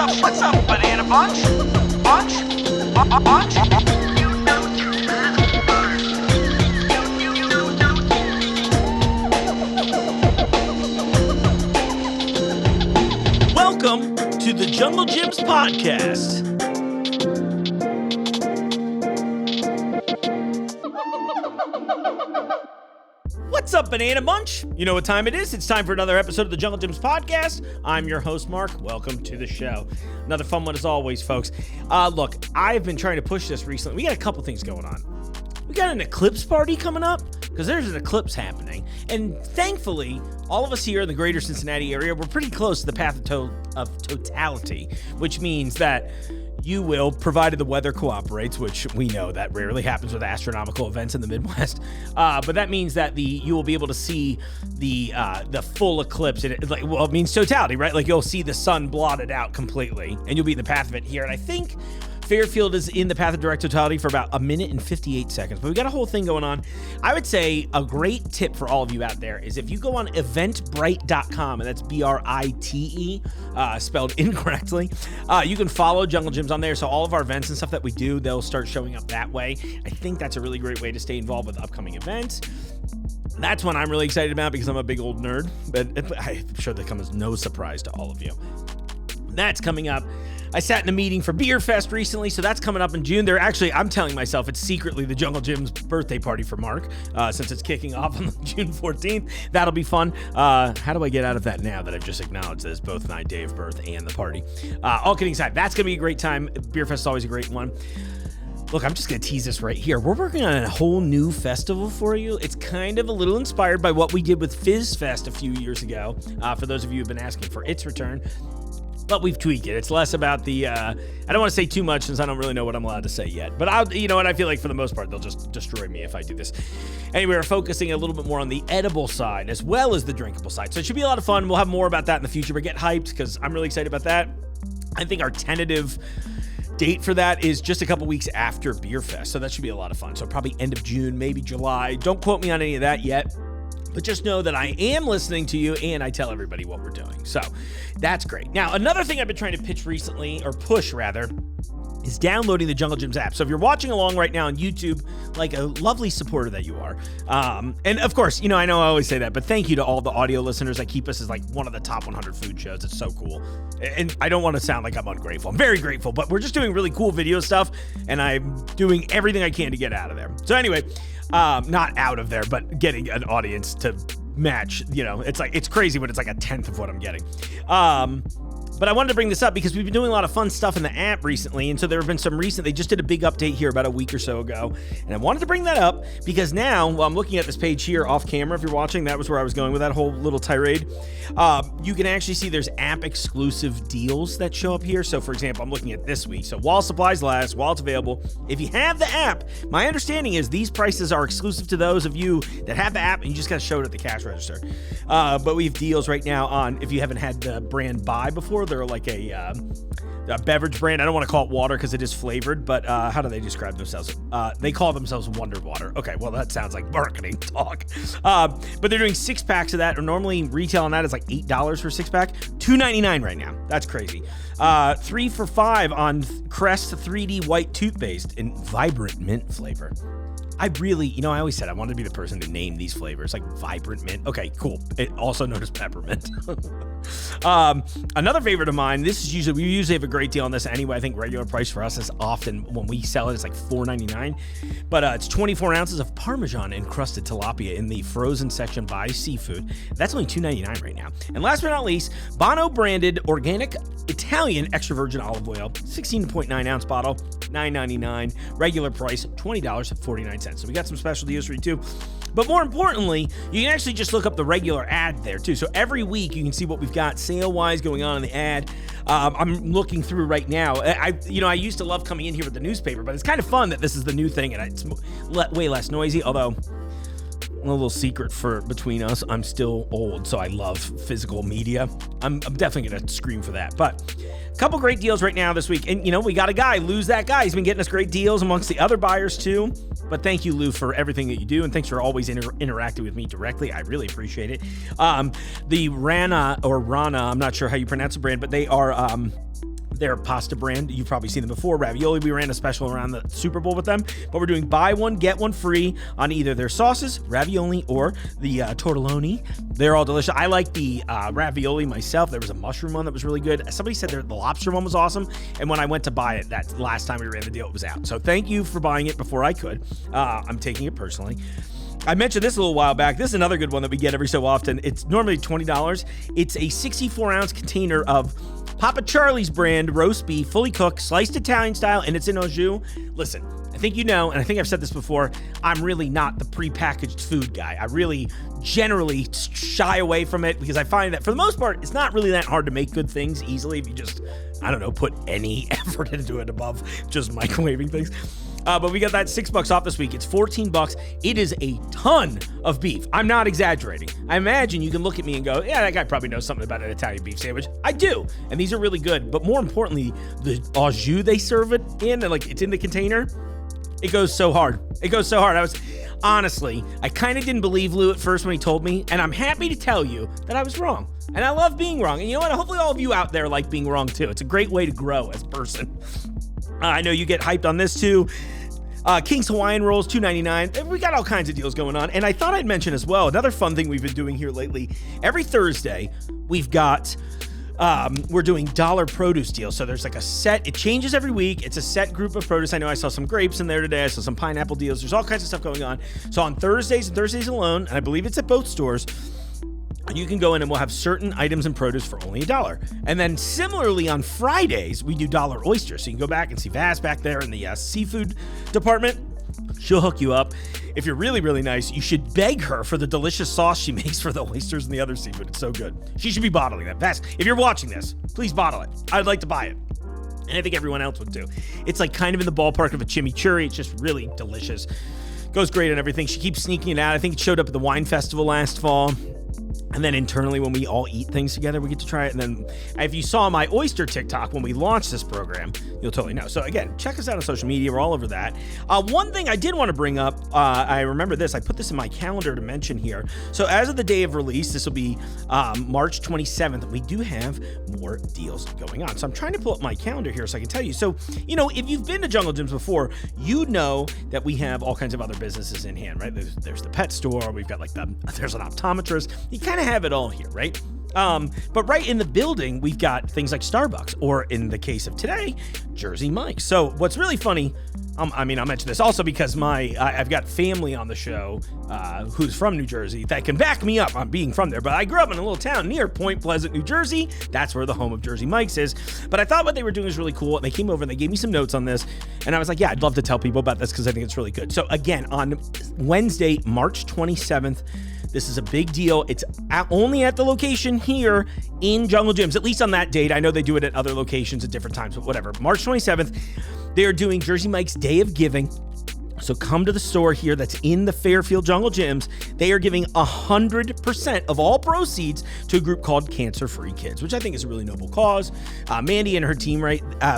What's up, banana bunch? Bunch? Bunch? Welcome to the Junglejims podcast. What's up, Banana Bunch? You know what time it is. It's time for another episode of the Junglejims podcast. I'm your host, Mark. Welcome to the show. Another fun one as always, folks. Look, I've been trying to push this recently. We got a couple things going on. We got an eclipse party coming up because there's an eclipse happening. And thankfully, all of us here in the greater Cincinnati area, we're pretty close to the path of totality, which means that you will, provided the weather cooperates, which we know that rarely happens with astronomical events in the Midwest. But that means that you will be able to see the full eclipse. It means totality, right? Like you'll see the sun blotted out completely, and you'll be in the path of it here. And I think Fairfield is in the path of direct totality for about 1 minute and 58 seconds. But we got a whole thing going on. I would say a great tip for all of you out there is if you go on eventbrite.com, and that's B-R-I-T-E, spelled incorrectly, you can follow Junglejims on there. So all of our events and stuff that we do, they'll start showing up that way. I think that's a really great way to stay involved with upcoming events. That's one I'm really excited about because I'm a big old nerd, but I'm sure that comes as no surprise to all of you. That's coming up. I sat in a meeting for Beer Fest recently, so that's coming up in June. I'm telling myself it's secretly the Junglejims birthday party for Mark, since it's kicking off on June 14th. That'll be fun. How do I get out of that now that I've just acknowledged that it's both my day of birth and the party? All kidding aside, that's going to be a great time. Beer Fest is always a great one. Look, I'm just going to tease this right here. We're working on a whole new festival for you. It's kind of a little inspired by what we did with Fizz Fest a few years ago, for those of you who've been asking for its return. But we've tweaked it. It's less about the, I don't want to say too much since I don't really know what I'm allowed to say yet. But I feel like for the most part, they'll just destroy me if I do this. Anyway, we're focusing a little bit more on the edible side as well as the drinkable side. So it should be a lot of fun. We'll have more about that in the future, but get hyped because I'm really excited about that. I think our tentative date for that is just a couple weeks after Beer Fest. So that should be a lot of fun. So probably end of June, maybe July. Don't quote me on any of that yet. But just know that I am listening to you and I tell everybody what we're doing. So that's great. Now, another thing I've been trying to push rather, is downloading the Junglejims app. So if you're watching along right now on YouTube, like a lovely supporter that you are, and of course, I know I always say that, but thank you to all the audio listeners that keep us as like one of the top 100 food shows. It's so cool. And I don't want to sound like I'm ungrateful. I'm very grateful, but we're just doing really cool video stuff, and I'm doing everything I can to get out of there. So anyway, not out of there, but getting an audience to match, it's crazy when it's like a tenth of what I'm getting. But I wanted to bring this up because we've been doing a lot of fun stuff in the app recently. And so there have been they just did a big update here about a week or so ago. And I wanted to bring that up because now, while I'm looking at this page here off camera, if you're watching, that was where I was going with that whole little tirade. You can actually see there's app exclusive deals that show up here. So for example, I'm looking at this week. So while supplies last, while it's available, if you have the app, my understanding is these prices are exclusive to those of you that have the app and you just got to show it at the cash register. But we have deals right now on, if you haven't had the brand Buy before, they're like a beverage brand. I don't want to call it water because it is flavored, but how do they describe themselves? They call themselves Wonder Water. Okay, well, that sounds like marketing talk. But they're doing 6 packs of that, or normally retail on that is like $8 for a 6-pack. $2.99 right now. That's crazy. 3 for $5 on Crest 3D white toothpaste in vibrant mint flavor. I always said I wanted to be the person to name these flavors, like vibrant mint. Okay, cool. It also known as peppermint. Another favorite of mine, we usually have a great deal on this anyway. I think regular price for us is often, when we sell it, it's like $4.99. But it's 24 ounces of Parmesan encrusted tilapia in the frozen section by Seafood. That's only $2.99 right now. And last but not least, Bono branded organic Italian extra virgin olive oil, 16.9 ounce bottle, $9.99. Regular price, $20.49. So we got some special deals for you too. But more importantly, you can actually just look up the regular ad there too. So every week you can see what we've got sale-wise going on in the ad. I'm looking through right now. I used to love coming in here with the newspaper, but it's kind of fun that this is the new thing and it's way less noisy, although a little secret between us, I'm still old, so I love physical media. I'm definitely going to scream for that. But a couple great deals right now this week. And, we got a guy, Lou's that guy. He's been getting us great deals amongst the other buyers, too. But thank you, Lou, for everything that you do. And thanks for always interacting with me directly. I really appreciate it. The Rana, I'm not sure how you pronounce the brand, but they are Their pasta brand. You've probably seen them before. Ravioli. We ran a special around the Super Bowl with them, but we're doing buy one, get one free on either their sauces, ravioli, or the tortelloni. They're all delicious. I like the ravioli myself. There was a mushroom one that was really good. Somebody said the lobster one was awesome, and when I went to buy it, that last time we ran the deal, it was out. So thank you for buying it before I could. I'm taking it personally. I mentioned this a little while back. This is another good one that we get every so often. It's normally $20. It's a 64-ounce container of Papa Charlie's brand roast beef, fully cooked, sliced Italian style, and it's in au jus. Listen, I think you know, and I think I've said this before, I'm really not the prepackaged food guy. I really generally shy away from it because I find that for the most part, it's not really that hard to make good things easily if you just, I don't know, put any effort into it above just microwaving things. But we got that $6 off this week. It's $14. It is a ton of beef. I'm not exaggerating. I imagine you can look at me and go, yeah, that guy probably knows something about an Italian beef sandwich. I do. And these are really good. But more importantly, the au jus they serve it in, and like it's in the container, it goes so hard. It goes so hard. Honestly, I kind of didn't believe Lou at first when he told me, and I'm happy to tell you that I was wrong. And I love being wrong. And you know what? Hopefully all of you out there like being wrong too. It's a great way to grow as a person. I know you get hyped on this too. King's Hawaiian Rolls, $2.99. We got all kinds of deals going on. And I thought I'd mention as well, another fun thing we've been doing here lately. Every Thursday, we've got, we're doing dollar produce deals. So there's like a set, it changes every week. It's a set group of produce. I know I saw some grapes in there today. I saw some pineapple deals. There's all kinds of stuff going on. So on Thursdays and Thursdays alone, and I believe it's at both stores, you can go in and we'll have certain items and produce for only $1. And then similarly on Fridays, we do dollar oysters. So you can go back and see Vass back there in the seafood department. She'll hook you up. If you're really, really nice, you should beg her for the delicious sauce she makes for the oysters and the other seafood. It's so good. She should be bottling that. Vass, if you're watching this, please bottle it. I'd like to buy it. And I think everyone else would too. It's like kind of in the ballpark of a chimichurri. It's just really delicious. Goes great on everything. She keeps sneaking it out. I think it showed up at the wine festival last fall. And then internally, when we all eat things together, we get to try it. And then if you saw my oyster TikTok when we launched this program, you'll totally know. So again, check us out on social media. We're all over that. One thing I did want to bring up, I remember this. I put this in my calendar to mention here. So as of the day of release, this will be March 27th. We do have more deals going on. So I'm trying to pull up my calendar here so I can tell you. So, you know, if you've been to Jungle Gyms before, you know that we have all kinds of other businesses in hand, right? There's the pet store. We've got there's an optometrist. You kind of have it all here, right? But right in the building, we've got things like Starbucks, or in the case of today, Jersey Mike's. So what's really funny, I'll mention this also because I've got family on the show who's from New Jersey that can back me up on being from there. But I grew up in a little town near Point Pleasant, New Jersey. That's where the home of Jersey Mike's is. But I thought what they were doing was really cool. And they came over and they gave me some notes on this. And I was like, yeah, I'd love to tell people about this because I think it's really good. So again, on Wednesday, March 27th, this is a big deal. It's only at the location here in Jungle Gyms, at least on that date. I know they do it at other locations at different times, but whatever. March 27th, they are doing Jersey Mike's Day of Giving. So come to the store here that's in the Fairfield Jungle Gyms. They are giving 100% of all proceeds to a group called Cancer Free Kids, which I think is a really noble cause. Mandy and her team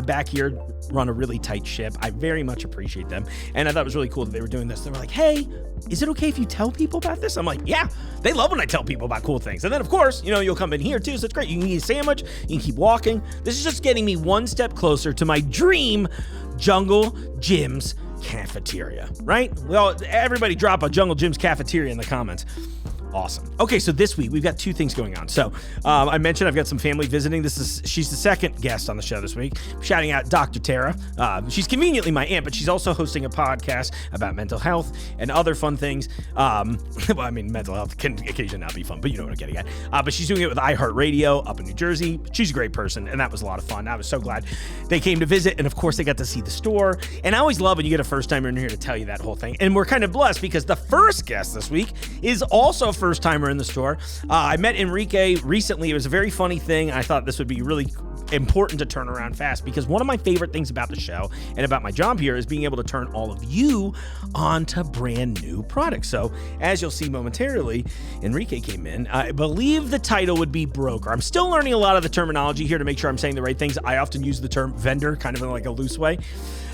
back here run a really tight ship. I very much appreciate them. And I thought it was really cool that they were doing this. They were like, hey, is it okay if you tell people about this? I'm like, yeah, they love when I tell people about cool things. And then, of course, you know, you'll come in here too. So it's great. You can eat a sandwich. You can keep walking. This is just getting me one step closer to my dream Jungle Gyms cafeteria, right? Well, everybody drop a Jungle Gyms cafeteria in the comments. Awesome. Okay, so this week we've got two things going on. So I mentioned I've got some family visiting. She's the second guest on the show this week. I'm shouting out Dr. Tara. She's conveniently my aunt, but she's also hosting a podcast about mental health and other fun things. Well, I mean, mental health can occasionally not be fun, but you know what I'm getting at. But she's doing it with iHeartRadio up in New Jersey. She's a great person, and that was a lot of fun. I was so glad they came to visit, and of course they got to see the store. And I always love when you get a first-timer in here to tell you that whole thing. And we're kind of blessed because the first guest this week is also a first-timer in the store. I met Enrique recently. It was a very funny thing. I thought this would be really important to turn around fast because one of my favorite things about the show and about my job here is being able to turn all of you onto brand new products. So as you'll see momentarily, Enrique came in. I believe the title would be broker. I'm still learning a lot of the terminology here to make sure I'm saying the right things. I often use the term vendor kind of in like a loose way.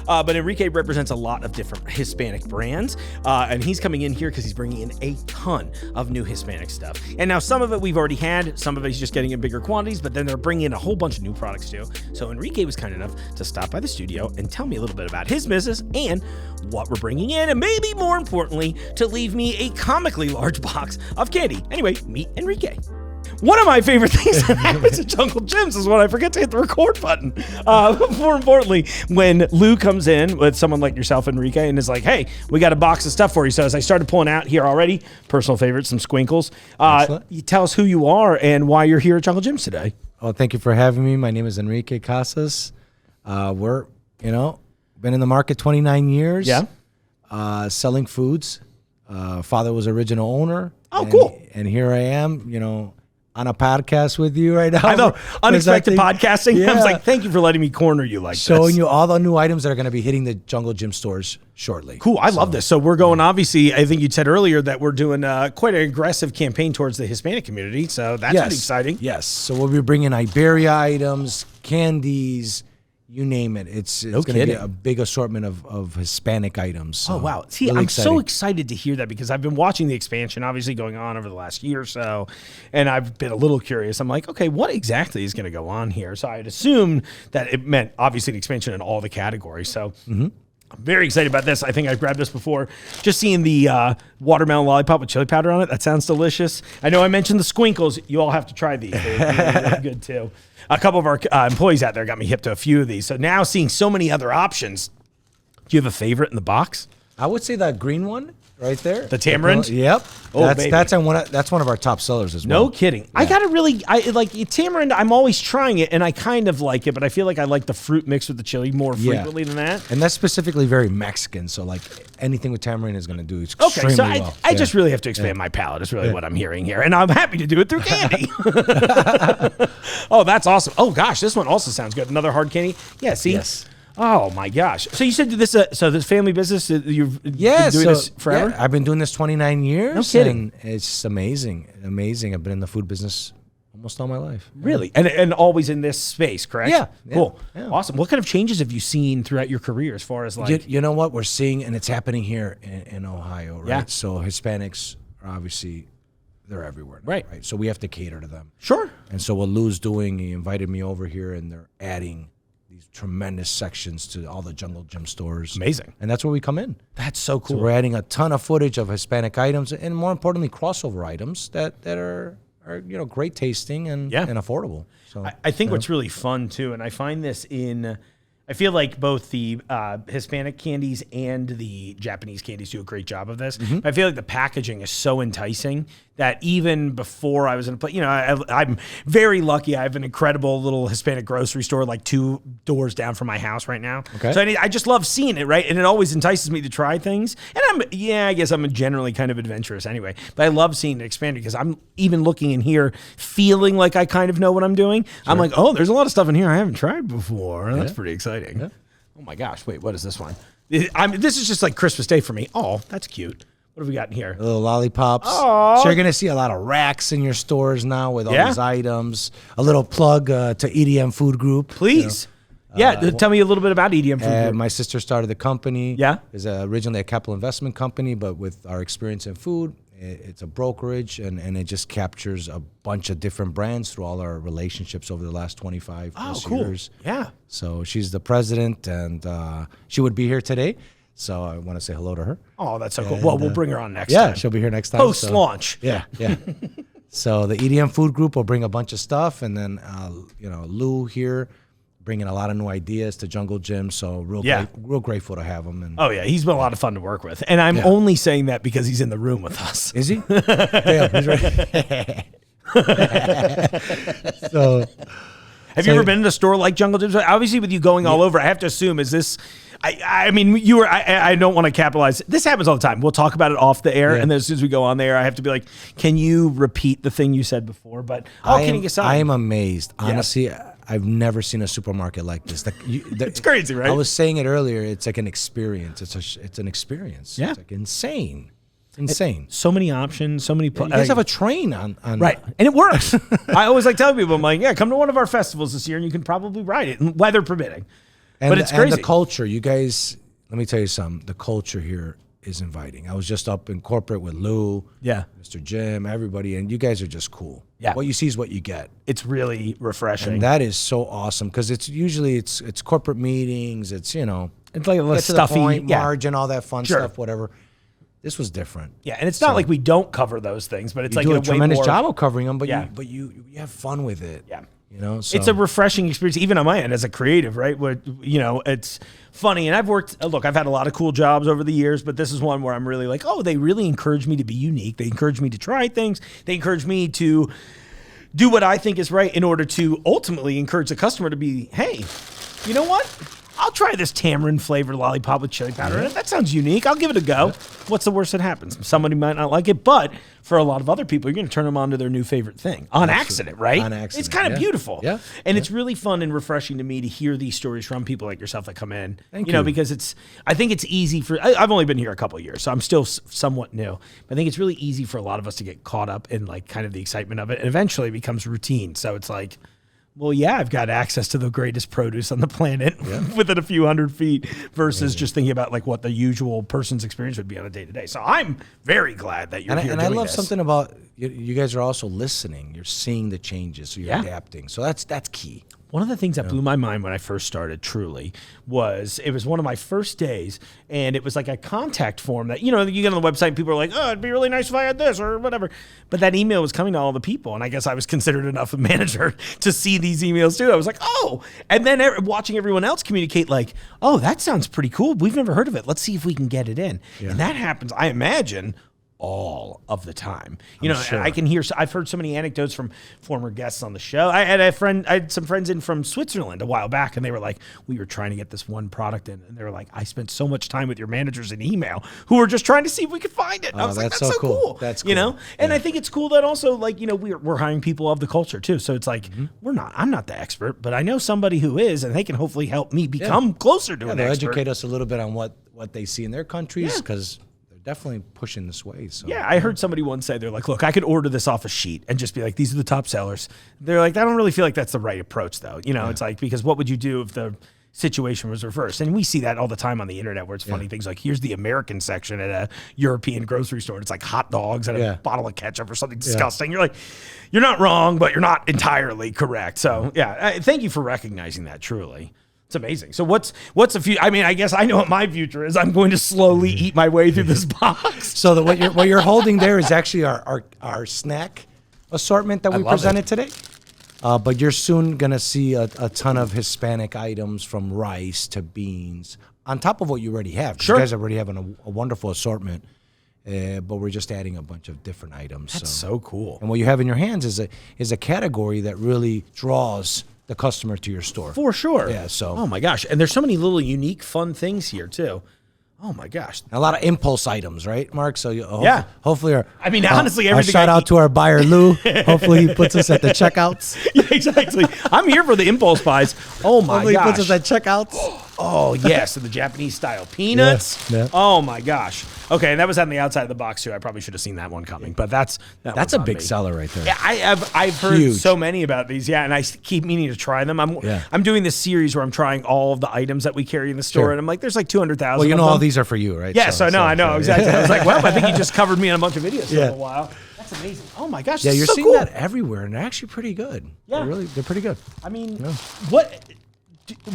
But Enrique represents a lot of different Hispanic brands, and he's coming in here because he's bringing in a ton of new Hispanic stuff. And now some of it we've already had, some of it he's just getting in bigger quantities, but then they're bringing in a whole bunch of new products too. So Enrique was kind enough to stop by the studio and tell me a little bit about his business and what we're bringing in, and maybe more importantly, to leave me a comically large box of candy. Anyway, meet Enrique. One of my favorite things that happens at junglejims is when I forget to hit the record button. More importantly, when Lou comes in with someone like yourself, Enrique, and is like, hey, we got a box of stuff for you. So as I started pulling out here already, personal favorites, some squinkles. You tell us who you are and why you're here at junglejims today. Well, thank you for having me. My name is Enrique Casas. We're, been in the market 29 years. Yeah. Selling foods. Father was original owner. Oh, cool. And here I am, on a podcast with you right now. I know, unexpected podcasting. Yeah. I was like, thank you for letting me corner you like Showing this. you all the new items that are going to be hitting the Jungle Gym stores shortly. Cool. I love this. So we're going, obviously, I think you said earlier that we're doing quite an aggressive campaign towards the Hispanic community. So that's pretty exciting. Yes. So we'll be bringing Iberia items, candies, you name it. It's going to be a big assortment of Hispanic items. So oh, wow. See, really I'm exciting. so excited to hear that because I've been watching the expansion, obviously going on over the last year or so, and I've been a little curious. I'm like, okay, what exactly is going to go on here? So I'd assume that it meant, obviously, an expansion in all the categories. So I'm very excited about this. I think I've grabbed this before. Just seeing the watermelon lollipop with chili powder on it. That sounds delicious. I know I mentioned the squinkles. You all have to try these. They're really good, too. A couple of our employees out there got me hip to a few of these. So now seeing so many other options, do you have a favorite in the box? I would say that green one right there. The tamarind? Yep. Oh, that's one of our top sellers as well. No kidding. Yeah. I gotta really, I like tamarind. I'm always trying it, and I kind of like it, but I feel like I like the fruit mixed with the chili more frequently than that. And that's specifically very Mexican. So like anything with tamarind is gonna do extremely well. I just really have to expand my palate. Is really what I'm hearing here, and I'm happy to do it through candy. Oh, that's awesome. Oh gosh, this one also sounds good. Another hard candy. Yeah. See. Yes. Oh my gosh! So you said this? So this family business? You've been doing this forever? Yeah, I've been doing this 29 years. No kidding. And it's just amazing. I've been in the food business almost all my life. Really, and always in this space, correct? Yeah. Cool. Yeah. Awesome. What kind of changes have you seen throughout your career as far as like? You know what we're seeing, and it's happening here in Ohio, right? Yeah. So Hispanics are obviously they're everywhere, now, right? So we have to cater to them. Sure. And so what Lou's doing, he invited me over here, and they're adding these tremendous sections to all the Jungle Gym stores. Amazing. And that's where we come in. That's so cool. So we're adding a ton of footage of Hispanic items, and more importantly, crossover items that are great tasting and affordable. So I think what's really fun too, and I find this I feel like both the Hispanic candies and the Japanese candies do a great job of this. I feel like the packaging is so enticing that even before I was in a place, I'm very lucky. I have an incredible little Hispanic grocery store like 2 doors down from my house right now. Okay. So I just love seeing it, right? And it always entices me to try things. And I guess I'm generally kind of adventurous anyway, but I love seeing it expand because I'm even looking in here feeling like I kind of know what I'm doing. Sure. I'm like, oh, there's a lot of stuff in here I haven't tried before. That's pretty exciting. Yeah. Oh my gosh. Wait, what is this one? This is just like Christmas Day for me. Oh, that's cute. What have we got in here? Little lollipops. Aww. So you're going to see a lot of racks in your stores now with all these items. A little plug to EDM Food Group. Please. Tell me a little bit about EDM Food Group. My sister started the company. Yeah. It's originally a capital investment company, but with our experience in food, it's a brokerage, and it just captures a bunch of different brands through all our relationships over the last 25 plus years. Yeah. So she's the president, and she would be here today. So I want to say hello to her. Oh, that's so cool. Well, we'll bring her on next time. Yeah, she'll be here next time. Post-launch. Yeah. So the EDM Food Group will bring a bunch of stuff, and then Lou here bringing a lot of new ideas to Junglejims. So real grateful to have him. And oh yeah, he's been a lot of fun to work with, and I'm only saying that because he's in the room with us. Is he? Damn, he's right. So, have you ever been in a store like Junglejims? Obviously, with you going all over, I have to assume is this. I mean, you were. I don't want to capitalize. This happens all the time. We'll talk about it off the air, and then as soon as we go on there, I have to be like, "Can you repeat the thing you said before?" But kidding aside, I am amazed. Honestly, I've never seen a supermarket like this. It's crazy, right? I was saying it earlier. It's like an experience. It's an experience. Yeah, it's like insane. It's insane. So many options. So many. You guys have a train on right, and it works. I always like telling people, I'm like, yeah, come to one of our festivals this year, and you can probably ride it, weather permitting. but it's crazy. And the culture, you guys, let me tell you something. The culture here is inviting. I was just up in corporate with Lou, Mr. Jim, everybody, and you guys are just cool. Yeah. What you see is what you get. It's really refreshing. And that is so awesome because it's usually it's corporate meetings. It's, you know, it's like a little get to stuffy, the point, margin, all that fun Sure. stuff, whatever. This was different. Yeah, and it's not like we don't cover those things, but it's like you do a way tremendous more, job of covering them, but Yeah. you have fun with it. Yeah. You know, so It's a refreshing experience, even on my end as a creative, right? Where, you know, it's funny. And I've had a lot of cool jobs over the years, but this is one where I'm really like, oh, they really encourage me to be unique. They encourage me to try things. They encourage me to do what I think is right in order to ultimately encourage the customer to be, hey, you know what? I'll try this tamarind flavored lollipop with chili powder in it. That sounds unique. I'll give it a go. Yeah. What's the worst that happens? Somebody might not like it, but for a lot of other people, you're going to turn them on to their new favorite thing on accident, right? On accident. It's kind of beautiful. Yeah. And it's really fun and refreshing to me to hear these stories from people like yourself that come in. Thank you know, you. because I think it's easy for, I've only been here a couple of years, so I'm still somewhat new. But I think it's really easy for a lot of us to get caught up in like kind of the excitement of it. And eventually it becomes routine. So it's like, well, yeah, I've got access to the greatest produce on the planet within a few 100 feet versus just thinking about like what the usual person's experience would be on a day to day. So I'm very glad that you're here. And doing I love this. something about you guys are also listening. You're seeing the changes, so you're adapting. So that's key. One of the things that blew my mind when I first started, truly, was it was one of my first days, and it was like a contact form that, you know, you get on the website, and people are like, oh, it'd be really nice if I had this or whatever. But that email was coming to all the people, and I guess I was considered enough a manager to see these emails too. I was like, oh. And then watching everyone else communicate like, oh, that sounds pretty cool. We've never heard of it. Let's see if we can get it in. Yeah. And that happens, I imagine, all of the time. You know, sure. I can hear, I've heard so many anecdotes from former guests on the show. I had some friends in from Switzerland a while back, and they were like, we were trying to get this one product in, and they were like, I spent so much time with your managers in email who were just trying to see if we could find it. And I was like, that's so cool. That's cool. You know? And I think it's cool that also, like, you know, we're hiring people of the culture too. So it's like, I'm not the expert, but I know somebody who is, and they can hopefully help me become closer to an they'll expert. educate us a little bit on what they see in their countries, because definitely pushing this way. So yeah, I heard somebody once say, they're like, look, I could order this off a sheet and just be like, these are the top sellers. They're like, I don't really feel like that's the right approach though. You know, it's like, because what would you do if the situation was reversed? And we see that all the time on the internet where it's funny things like, here's the American section at a European grocery store. It's like hot dogs and a bottle of ketchup or something disgusting. You're like, you're not wrong, but you're not entirely correct. So yeah, thank you for recognizing that, truly. It's amazing. So what's a few? I mean, I guess I know what my future is. I'm going to slowly eat my way through this box. So what you're holding there is actually our snack assortment that we presented today. But you're soon gonna see a ton of Hispanic items, from rice to beans, on top of what you already have. Sure. You guys are already having a wonderful assortment, but we're just adding a bunch of different items. That's so cool. And what you have in your hands is a category that really draws the customer to your store. For sure. Yeah, so. Oh my gosh. And there's so many little unique, fun things here too. Oh my gosh. A lot of impulse items, right, Mark? So hopefully honestly, our everything shout out to our buyer, Lou. Hopefully he puts us at the checkouts. Yeah, exactly. I'm here for the impulse buys. Oh my Hopefully gosh. he puts us at checkouts. Oh yes, and the Japanese style peanuts. Yeah. Oh my gosh. Okay, and that was on the outside of the box too. I probably should have seen that one coming, but that's a big seller right there. Yeah, I've heard so many about these. Yeah, and I keep meaning to try them. I'm doing this series where I'm trying all of the items that we carry in the store, and I'm like, there's like 200,000. Well, you know, all these are for you, right? Yeah, I know exactly. I was like, well, I think you just covered me in a bunch of videos for a while. That's amazing. Oh my gosh. Yeah, you're so seeing cool. that everywhere, and they're actually pretty good. Yeah, they're pretty good. I mean,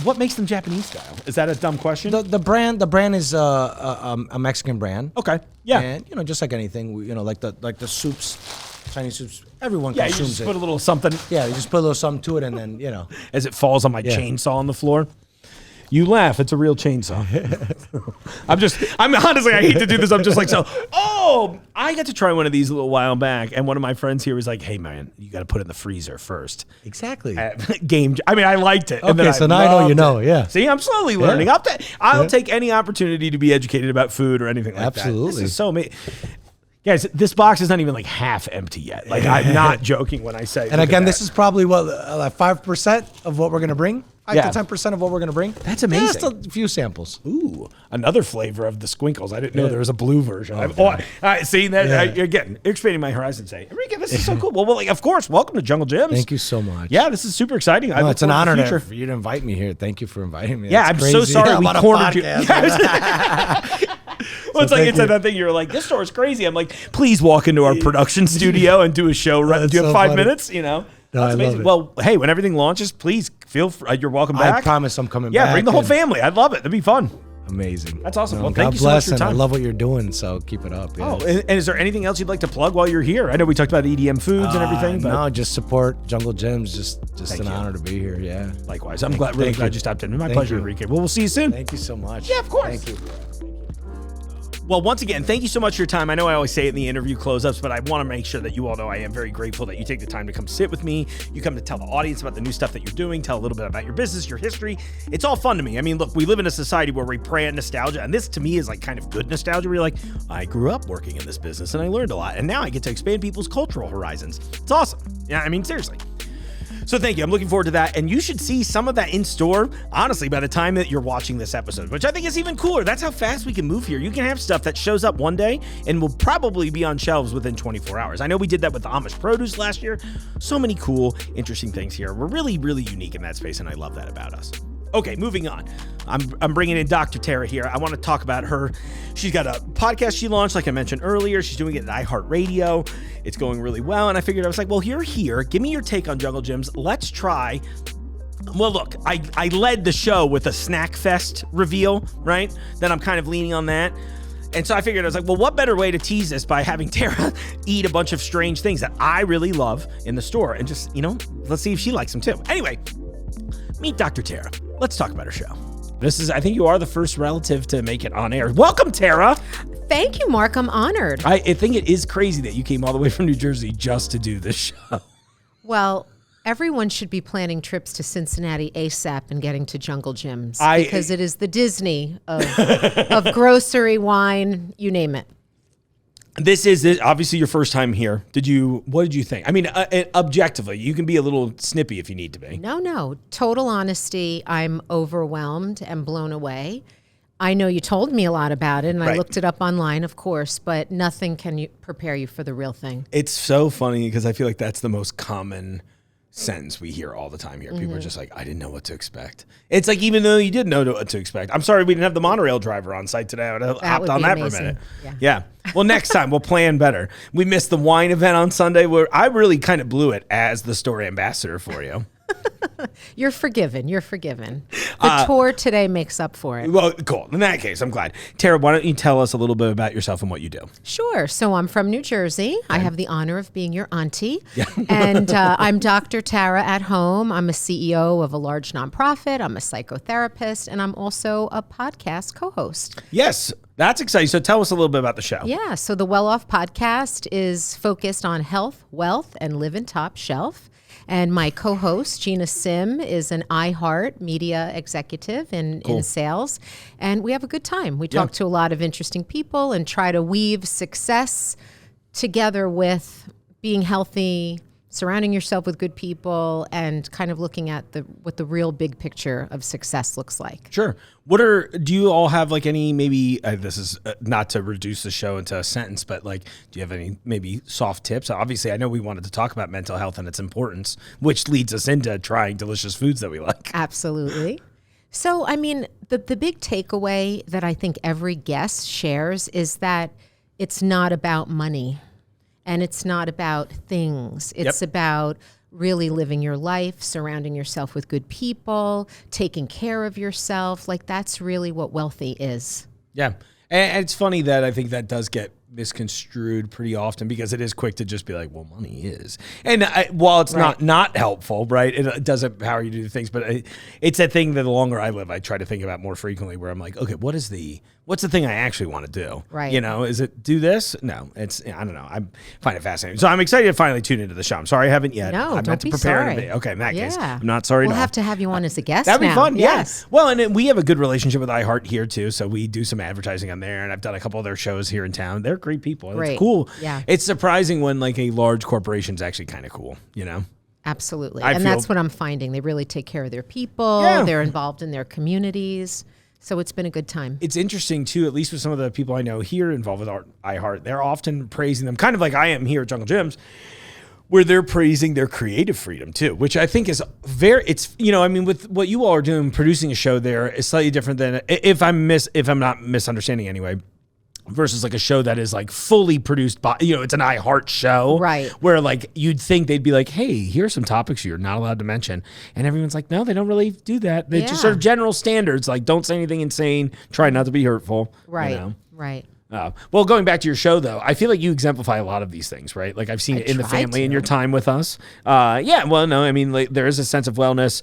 what makes them Japanese style? Is that a dumb question? The brand is a Mexican brand. Okay. Yeah. And just like anything, like the soups, Chinese soups, everyone you consumes just it. put a little something. Yeah, you just put a little something to it, and then as it falls on my chainsaw on the floor. You laugh. It's a real chainsaw. I'm honestly, I hate to do this. I'm just like, I got to try one of these a little while back, and one of my friends here was like, hey man, you got to put it in the freezer first. Exactly. I liked it. Okay, so now I know you know, yeah. See, I'm slowly learning. I'll take any opportunity to be educated about food or anything like that. Absolutely. This is so amazing. Guys, this box is not even like half empty yet. Like, I'm not joking when I say. And again, this is probably 5% of what we're going to bring. 5 to 10% of what we're going to bring. That's amazing. Just a few samples. Ooh, another flavor of the squinkles. I didn't know there was a blue version. See that? Again, expanding my horizons. Enrique, this is so cool. Well, like, of course, welcome to Jungle Gyms. Thank you so much. Yeah, this is super exciting. No, it's an honor for you to invite me here. Thank you for inviting me. Yeah, That's I'm crazy. so sorry we cornered you. Well, it's like it's that thing. You're like, this store is crazy. I'm like, please walk into our production studio and do a show. Do you have 5 minutes? You know, that's amazing. Well, hey, when everything launches, please feel free. You're welcome back. I promise I'm coming back. Yeah, bring the whole family. I'd love it. It'd be fun. Amazing. That's awesome. Well, God thank you so much for your time. I love what you're doing, so keep it up. Yeah. Oh, and is there anything else you'd like to plug while you're here? I know we talked about EDM foods and everything. But no, just support Jungle Gyms. Just an honor to be here. Yeah. Likewise. I'm really glad you stopped in. My pleasure, Enrique. Well, we'll see you soon. Thank you so much. Yeah, of course. Thank you. Well, once again, thank you so much for your time. I know I always say it in the interview close-ups, but I want to make sure that you all know I am very grateful that you take the time to come sit with me. You come to tell the audience about the new stuff that you're doing, tell a little bit about your business, your history. It's all fun to me. I mean, look, we live in a society where we prey on nostalgia, and this to me is like kind of good nostalgia where you're like, I grew up working in this business and I learned a lot, and now I get to expand people's cultural horizons. It's awesome. Yeah, I mean, seriously. So thank you. I'm looking forward to that. And you should see some of that in store, honestly, by the time that you're watching this episode, which I think is even cooler. That's how fast we can move here. You can have stuff that shows up one day and will probably be on shelves within 24 hours. I know we did that with the Amish produce last year. So many cool, interesting things here. We're really, really unique in that space, and I love that about us. Okay, moving on. I'm bringing in Dr. Tara here. I want to talk about her. She's got a podcast she launched, like I mentioned earlier. She's doing it at iHeartRadio. It's going really well, and I figured, I was like, well, you're here. Give me your take on Jungle Gyms. Let's try. Well, look, I led the show with a Snack Fest reveal, right? Then I'm kind of leaning on that. And so I figured, I was like, well, what better way to tease this by having Tara eat a bunch of strange things that I really love in the store, and just, let's see if she likes them too. Anyway, meet Dr. Tara. Let's talk about her show. I think you are the first relative to make it on air. Welcome, Tara. Thank you, Mark. I'm honored. I think it is crazy that you came all the way from New Jersey just to do this show. Well, everyone should be planning trips to Cincinnati ASAP and getting to Jungle Gyms because it is the Disney of grocery, wine, you name it. This is obviously your first time here. What did you think? I mean, objectively, you can be a little snippy if you need to be. No. Total honesty, I'm overwhelmed and blown away. I know you told me a lot about it, and I looked it up online, of course, but nothing can prepare you for the real thing. It's so funny because I feel like that's the most common sentence we hear all the time here. People are just like, I didn't know what to expect. It's like, even though you did know what to expect. I'm sorry we didn't have the monorail driver on site today. I would have hopped on that for a minute. Yeah. Well, next time we'll plan better. We missed the wine event on Sunday where I really kind of blew it as the store ambassador for you. You're forgiven. The tour today makes up for it. Well, cool. In that case, I'm glad. Tara, why don't you tell us a little bit about yourself and what you do? Sure. So I'm from New Jersey. Okay. I have the honor of being your auntie. Yeah. And I'm Dr. Tara at home. I'm a CEO of a large nonprofit. I'm a psychotherapist. And I'm also a podcast co-host. Yes. That's exciting. So tell us a little bit about the show. Yeah. So the Well Off podcast is focused on health, wealth, and living top shelf. And my co-host, Gina Sim, is an iHeart media executive in sales. And we have a good time. We talk to a lot of interesting people and try to weave success together with being healthy, surrounding yourself with good people, and kind of looking at what the real big picture of success looks like. Sure. Do you all have like any, maybe, this is not to reduce the show into a sentence, but like, do you have any maybe soft tips? Obviously, I know we wanted to talk about mental health and its importance, which leads us into trying delicious foods that we like. Absolutely. So, I mean, the big takeaway that I think every guest shares is that it's not about money and it's not about things. It's about really living your life, surrounding yourself with good people, taking care of yourself. Like, that's really what wealthy is. Yeah. And it's funny that I think that does get misconstrued pretty often because it is quick to just be like, well, money is. And while it's not helpful, right, it does empower you to do things, but it's a thing that the longer I live, I try to think about more frequently where I'm like, okay, what's the thing I actually want to do? Right. Is it do this? No, I don't know. I find it fascinating. So I'm excited to finally tune into the show. I'm sorry I haven't yet. No, I don't be sorry. Okay, in that case, I'm not sorry We'll at all. have to have you on as a guest That'd be fun, yes. Yeah. Well, and we have a good relationship with iHeart here too, so we do some advertising on there, and I've done a couple of their shows here in town. They're great people. Great. It's cool. Yeah. It's surprising when like a large corporation is actually kind of cool, Absolutely. I And feel- that's what I'm finding. They really take care of their people. Yeah. They're involved in their communities. So it's been a good time. It's interesting too, at least with some of the people I know here involved with iHeart, they're often praising them, kind of like I am here at Jungle Gyms, where they're praising their creative freedom too, which I think is with what you all are doing, producing a show there is slightly different than if I'm not misunderstanding anyway, versus like a show that is like fully produced by, it's an iHeart show. Right. Where like you'd think they'd be like, hey, here's some topics you're not allowed to mention. And everyone's like, no, they don't really do that. They just sort of general standards, like don't say anything insane, try not to be hurtful. Right. Right. Well, going back to your show, though, I feel like you exemplify a lot of these things, right? Like I've seen it in the family in your time with us. There is a sense of wellness.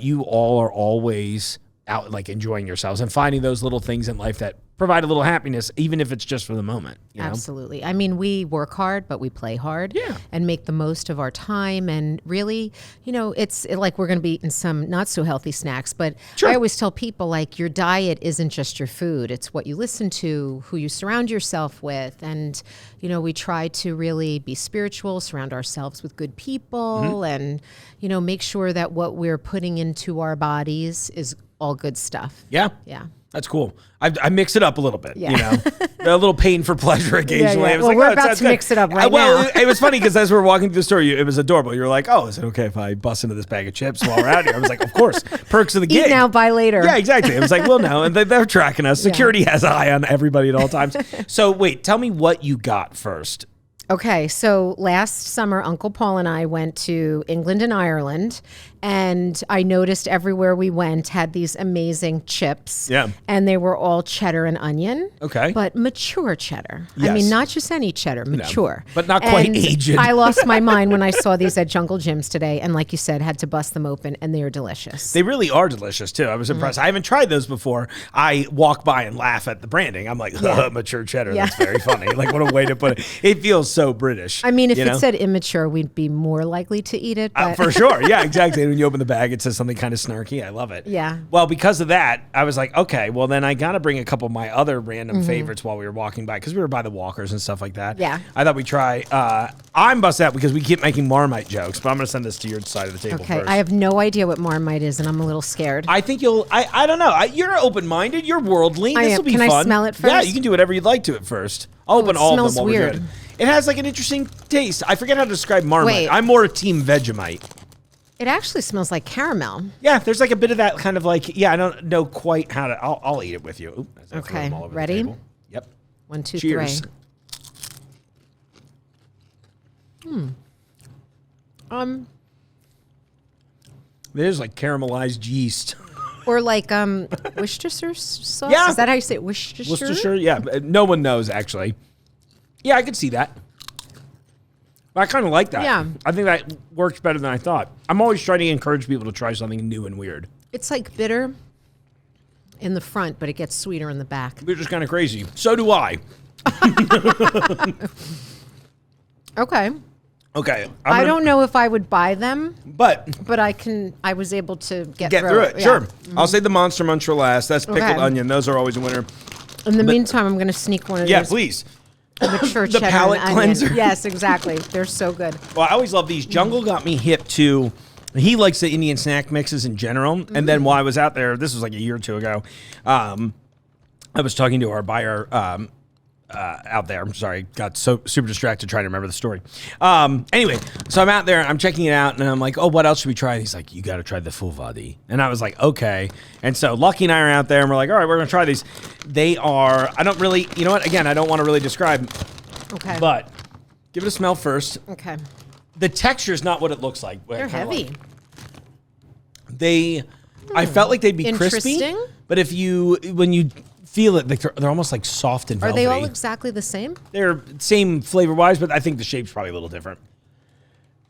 You all are always out like enjoying yourselves and finding those little things in life that provide a little happiness, even if it's just for the moment. Absolutely. I mean, we work hard, but we play hard and make the most of our time. And really, it's like we're going to be eating some not so healthy snacks, but I always tell people like your diet isn't just your food. It's what you listen to, who you surround yourself with. And, we try to really be spiritual, surround ourselves with good people and, make sure that what we're putting into our bodies is all good stuff. Yeah. Yeah. That's cool. I mix it up a little bit, a little pain for pleasure occasionally. Yeah. I was Well, like, we're it about sounds to good. mix it up right now. now. It was funny because as we were walking through the store, it was adorable. You were like, oh, is it okay if I bust into this bag of chips while we're out here? I was like, of course. Perks of the gig. Eat now, buy later. Yeah, exactly. I was like, well, no. And they're tracking us. Security has an eye on everybody at all times. So wait, tell me what you got first. Okay, so last summer, Uncle Paul and I went to England and Ireland, and I noticed everywhere we went had these amazing chips. Yeah. And they were all cheddar and onion. Okay. But mature cheddar. Yes. I mean, not just any cheddar, mature. But not quite And aged. I lost my mind when I saw these at Jungle Gyms today, and like you said, had to bust them open, and they are delicious. They really are delicious, too. I was impressed. I haven't tried those before. I walk by and laugh at the branding. I'm like, mature cheddar. Yeah. That's very funny. Like, what a way to put it. It feels so British. I mean, if it said immature, we'd be more likely to eat it. But For sure. Yeah, exactly. And when you open the bag, it says something kind of snarky. I love it. Yeah. Well, because of that, I was like, okay, well, then I got to bring a couple of my other random favorites while we were walking by, because we were by the walkers and stuff like that. Yeah. I thought we'd try. I'm busted out because we keep making Marmite jokes, but I'm going to send this to your side of the table Okay, first. I have no idea what Marmite is, and I'm a little scared. I think I don't know. You're open-minded. You're worldly. This will be Can fun. I smell it Yeah, first? you can do whatever you'd like to it first. I'll open it all of smells them while we're weird. doing it. It has like an interesting taste. I forget how to describe Marmite. Wait. I'm more a team Vegemite. It actually smells like caramel. Yeah, there's like a bit of that kind of like, I don't know quite how to, I'll eat it with you. Oop, as I throw Okay, them all over the ready? table. Yep. 1, 2, Cheers. 3. There's like caramelized yeast. Or like Worcestershire sauce? Yeah. Is that how you say it? Worcestershire? Worcestershire? Yeah, no one knows actually. Yeah, I could see that. I kind of like that. Yeah. I think that works better than I thought. I'm always trying to encourage people to try something new and weird. It's like bitter in the front, but it gets sweeter in the back. They're just kind of crazy. So do I. Okay. Okay. I don't know if I would buy them, But but I was able to get through it. Yeah. Sure. I'll say the Monster Munch for last. That's pickled Okay. onion. Those are always a winner. In the meantime, I'm going to sneak one of Yeah, these please. mature The cheddar palate and onion. cleanser. Yes, exactly. They're so good. Well, I always love these. Jungle got me hip to. He likes the Indian snack mixes in general. And then while I was out there, this was like a year or two ago, I was talking to our buyer out there. I'm sorry, got so super distracted trying to remember the story. Anyway, so I'm out there, I'm checking it out, and I'm like, oh, what else should we try? And he's like, you got to try the full vadi. And I was like, okay. And so Lucky and I are out there, and we're like, all right, we're going to try these. They are, I don't really, you know what? Again, I don't want to really describe, Okay. but give it a smell first. Okay. The texture is not what it looks like. They're heavy. I felt like they'd be crispy, Interesting. but when you feel it, they're almost like soft and Are velvety. they all exactly the same? They're same flavor-wise, but I think the shape's probably a little different.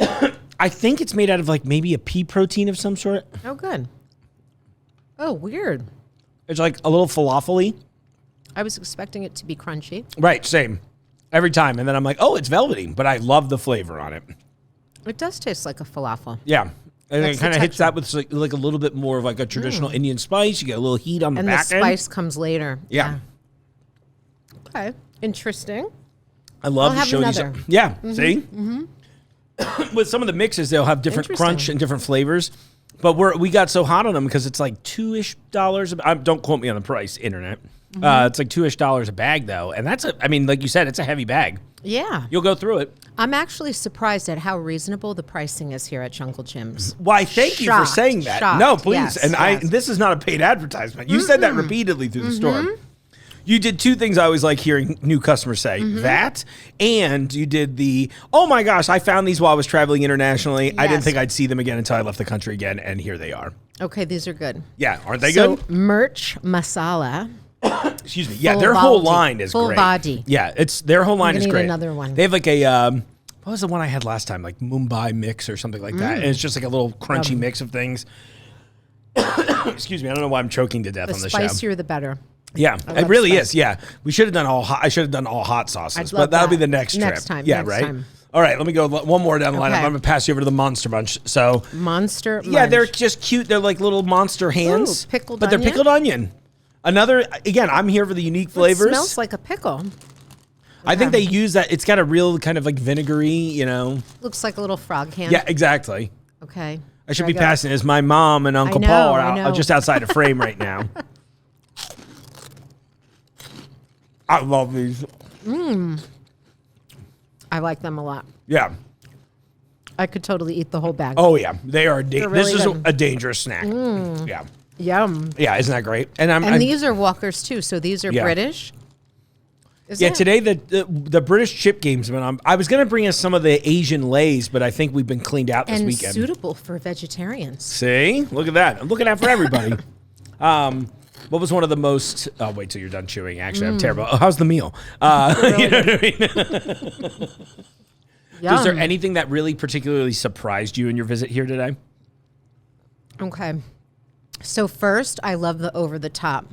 I think it's made out of like maybe a pea protein of some sort. Oh, good. Oh, weird. It's like a little falafel-y. I was expecting it to be crunchy. Right, same. Every time. And then I'm like, oh, it's velvety, but I love the flavor on it. It does taste like a falafel. Yeah. And That's it the kind of hits texture. that with like a little bit more of like a traditional Indian spice. You get a little heat on the And the back end. spice comes later. Yeah. Okay. Interesting. I love I'll to have show these. another. Yeah, see? with some of the mixes, they'll have different crunch and different flavors. But we got so hot on them because it's like $2-ish. Don't quote me on the price, internet. It's like $2-ish a bag, though. And that's, like you said, it's a heavy bag. Yeah. You'll go through it. I'm actually surprised at how reasonable the pricing is here at Junglejims. Why, thank you for saying that. Shocked. No, please. Yes, This is not a paid advertisement. You said that repeatedly through the store. You did two things I always like hearing new customers say. That, and you did oh my gosh, I found these while I was traveling internationally. Yes. I didn't think I'd see them again until I left the country again, and here they are. Okay, these are good. Yeah, aren't they good? So, Merch Masala. Excuse me. Yeah, their whole line is full great. Body. Yeah, their whole line is great. Another one. They have like a, what was the one I had last time? Like Mumbai mix or something like that. And it's just like a little crunchy mix of things. Excuse me, I don't know why I'm choking to death on the show. The spicier, the better. Yeah, it really is. Yeah, we should have done all hot. I should have done all hot sauces, but that'll be the next trip. Next time. Yeah, next right. Time. All right, let me go one more down the line. Okay. I'm gonna pass you over to the Monster Bunch. So Monster. Yeah, Munch. they're just cute. They're like little monster hands. Ooh, pickled but onion? They're pickled onion. Another again. I'm here for the unique flavors. It smells like a pickle. I think they use that. It's got a real kind of like vinegary, Looks like a little frog hand. Yeah, exactly. Okay. I should be passing this. My mom and Uncle Paul are just outside of frame right now. I love these. I like them a lot. Yeah. I could totally eat the whole bag. Oh yeah, they are. This really is good. a dangerous snack. Yeah. Yum. Yeah, isn't that great? And these are Walkers too. So these are British. Today the British chip game's been on. I was going to bring us some of the Asian Lays, but I think we've been cleaned out this weekend. Suitable for vegetarians. See? Look at that. I'm looking out for everybody. What was one of the most... Oh, wait till you're done chewing. Actually, I'm terrible. Oh, how's the meal? Really you know what I mean? Yum. Is there anything that really particularly surprised you in your visit here today? Okay. So first, I love the over-the-top.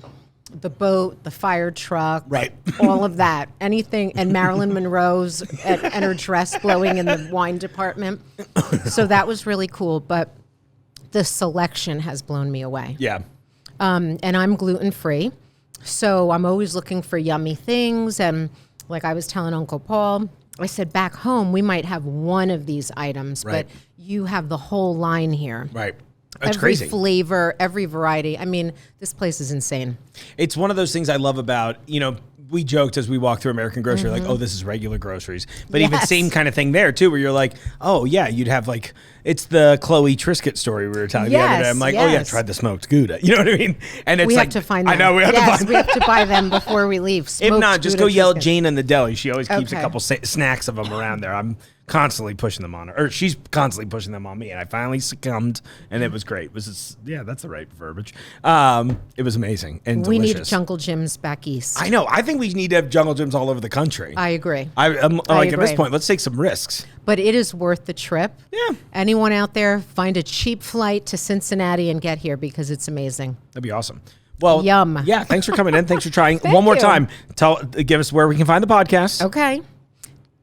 The boat, the fire truck, right? All of that, anything, and Marilyn Monroe's and her dress blowing in the wine department. So that was really cool. But the selection has blown me away. Yeah. And I'm gluten-free, so I'm always looking for yummy things. And like I was telling Uncle Paul, I said back home we might have one of these items, but you have the whole line here. Right. That's every crazy. Flavor, every variety. I mean, this place is insane. It's one of those things I love about, we joked as we walked through American Grocery, like, oh, this is regular groceries. But even same kind of thing there, too, where you're like, oh, yeah, you'd have like, it's the Chloe Triscuit story we were telling the other day. I'm like, oh, yeah, tried the smoked Gouda. You know what I mean? And it's we like, have to find them. I know, we have to find them. We have to buy them before we leave. If not, just go Gouda yell at Triscuit. Jane in the deli. She always keeps a couple snacks of them around there. I'm constantly pushing them on her, or she's constantly pushing them on me, and I finally succumbed, and it was great. It was that's the right verbiage. It was amazing and we delicious. need Junglejims back east. I know. I think we need to have Junglejims all over the country. I agree. I'm like, at this agree. point, let's take some risks. But it is worth the trip. Yeah. Anyone out there, find a cheap flight to Cincinnati and get here because it's amazing. That'd be awesome. Well, Yum. Yeah, thanks for coming in. Thanks for trying. Thank One more you. time. Give us where we can find the podcast. Okay.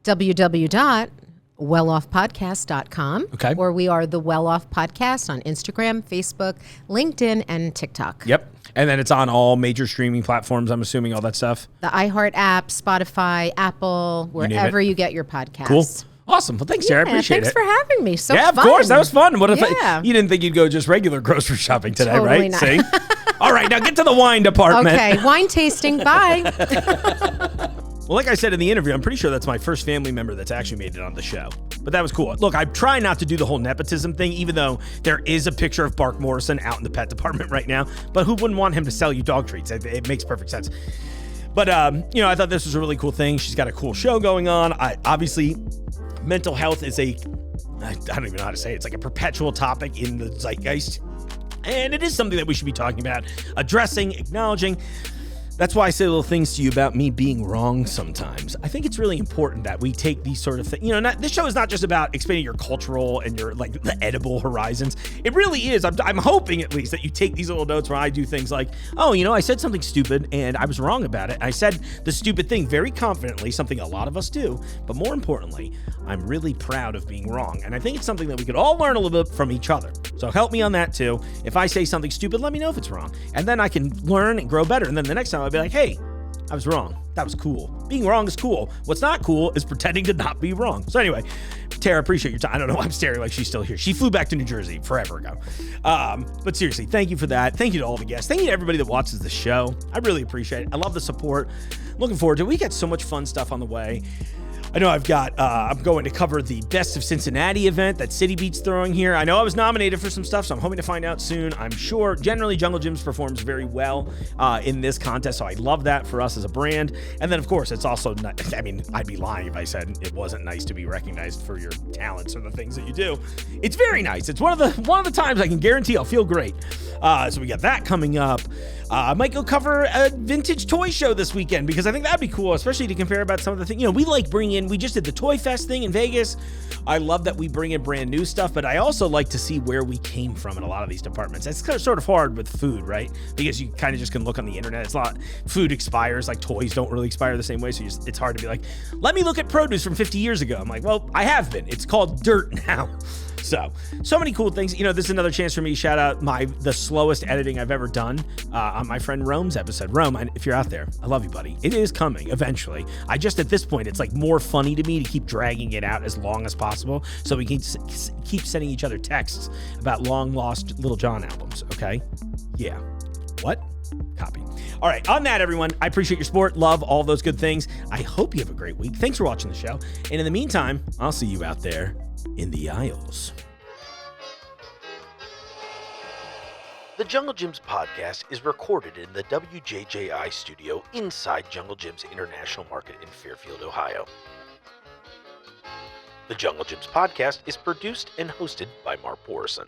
www.welloffpodcast.com. Okay. Or we are the Well Off Podcast on Instagram, Facebook, LinkedIn, and TikTok. Yep. And then it's on all major streaming platforms, I'm assuming, all that stuff. The iHeart app, Spotify, Apple, wherever you get your podcasts. Cool. Awesome. Well, thanks, Sarah. I appreciate thanks it. for having me. So yeah, fun. of course. That was fun. What if you didn't think you'd go just regular grocery shopping today, Totally right? not. See? All right, now get to the wine department. Okay, wine tasting. Bye. Well, like I said in the interview, I'm pretty sure that's my first family member that's actually made it on the show. But that was cool. Look, I try not to do the whole nepotism thing, even though there is a picture of Bark Morrison out in the pet department right now. But who wouldn't want him to sell you dog treats? It makes perfect sense. But, I thought this was a really cool thing. She's got a cool show going on. Obviously, mental health is I don't even know how to say it. It's like a perpetual topic in the zeitgeist. And it is something that we should be talking about, addressing, acknowledging. That's why I say little things to you about me being wrong sometimes. I think it's really important that we take these sort of things. This show is not just about expanding your cultural and your the edible horizons. It really is. I'm hoping at least that you take these little notes where I do things like, I said something stupid and I was wrong about it. I said the stupid thing very confidently, something a lot of us do. But more importantly, I'm really proud of being wrong. And I think it's something that we could all learn a little bit from each other. So help me on that too. If I say something stupid, let me know if it's wrong. And then I can learn and grow better. And then the next time I'll be like, hey, I was wrong. That was cool. Being wrong is cool. What's not cool is pretending to not be wrong. So anyway, Tara, appreciate your time. I don't know why I'm staring like she's still here. She flew back to New Jersey forever ago. But seriously, thank you for that. Thank you to all the guests. Thank you to everybody that watches the show. I really appreciate it. I love the support. Looking forward to it. We got so much fun stuff on the way. I know I'm going to cover the Best of Cincinnati event that City Beat's throwing here. I know I was nominated for some stuff, so I'm hoping to find out soon. I'm sure generally Jungle Gyms performs very well in this contest, so I love that for us as a brand. And then, of course, it's also not, I mean, I'd be lying if I said it wasn't nice to be recognized for your talents or the things that you do. It's very nice. It's one of the times I can guarantee I'll feel great. So we got that coming up. I might go cover a vintage toy show this weekend because I think that'd be cool, especially to compare about some of the things. You know, we like bringing in, we just did the Toy Fest thing in Vegas. I love that we bring in brand new stuff, but I also like to see where we came from in a lot of these departments. It's kind of sort of hard with food, right? Because you kind of just can look on the internet. It's a lot, food expires, like toys don't really expire the same way. So it's hard to be like, let me look at produce from 50 years ago. I'm like, well, I have been. It's called dirt now. So many cool things. You know, this is another chance for me to shout out the slowest editing I've ever done on my friend Rome's episode. Rome, if you're out there, I love you, buddy. It is coming eventually. At this point, it's like more funny to me to keep dragging it out as long as possible so we can keep sending each other texts about long lost Little John albums, okay? Yeah. What? Copy. All right, on that, everyone, I appreciate your support, love, all those good things. I hope you have a great week. Thanks for watching the show. And in the meantime, I'll see you out there in the aisles. The Jungle Gyms podcast is recorded in the WJJI studio inside Jungle Gyms International Market in Fairfield, Ohio. The Jungle Gyms podcast is produced and hosted by Mark Borison.